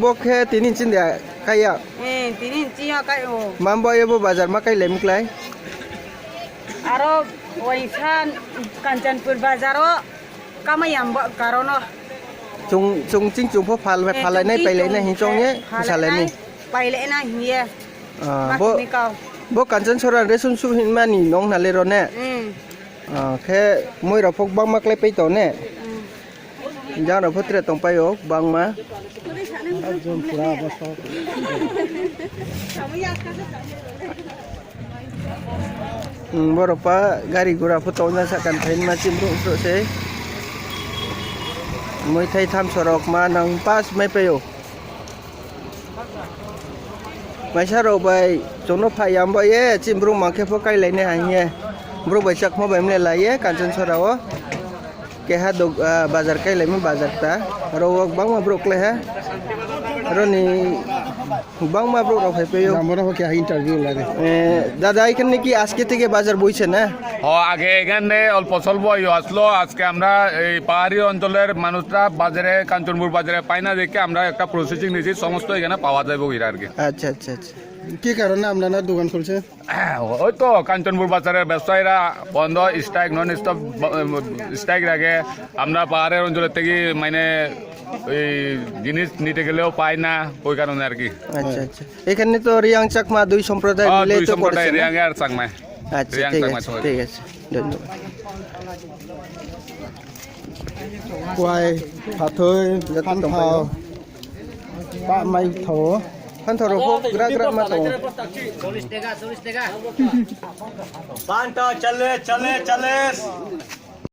bo khe tinin chin dia kaya tinin chia kai o mambo ebo bazar ma kai lem klai aro oisan Kanchanpur bazar o kamayam karono chung ching chung pho phal nai pai le na hin chong ye sale ni pai le na hiye bo Kanchan Sora re sun su hin ma ni nong na le ro ne khe moi ra phok bang ma klai pai to ne ja ra photre tong pai o bang ma ajum pura baso boropa gari gura photo na sa kan thain ma chim ru pro se moi thai tham sorok ma nang pas mai pe yo mai sa ro bai chono phayam ba ye chim ru ma khe pho kai lai ne ha ye bro bai chak mo bai mle la ye Kanchan Sora o ke ha dog bazar kai lai me bazar ta ro wak bang ma bro kle ha ro ni bang ma bro ro phai pe yo আমরা কি interview লাগে দাদা এখানে কি আজকে থেকে বাজার বইছে না আগে এখানে অল্প স্বল্প আসলো আজকে আমরা এই পাহাড়ি অঞ্চলের মানুষরা বাজারে কাঞ্চনপুর বাজারে পাই না দেখে আমরা একটা প্রসেসিং নিয়েছি সমস্ত এখানে পাওয়া যাবে ওইটা আর কি আচ্ছা আচ্ছা আচ্ছা কি কারণে আপনারা দোকান খুলছে ওই তো কাঞ্চনপুর বাজারের ব্যবসায়ীরা বন্ধ স্ট্রাইক নন স্টপ স্ট্রাইক রাখে আমরা পাহাড়ের অঞ্চলের থেকে মানে এই জিনিস নিতে গেলেও পাই না ওই কারণে আর কি আচ্ছা আচ্ছা এখানে তো রিয়াং চাকমা দুই সম্প্রদায় মিলে দুই তো সম্প্রদায় করেছে রিয়াং আর চাকমায় আচ্ছা রিয়াং ঠিক চাকমা আছে সবাই। ঠিক আছে ধন্যবাদ কয় ফাথৈ ফান্থাও বা মাই থো খান থর ফো গ্রা গ্রা মা তো 40 টাকা 40 টাকা 5 চলে চলে চলে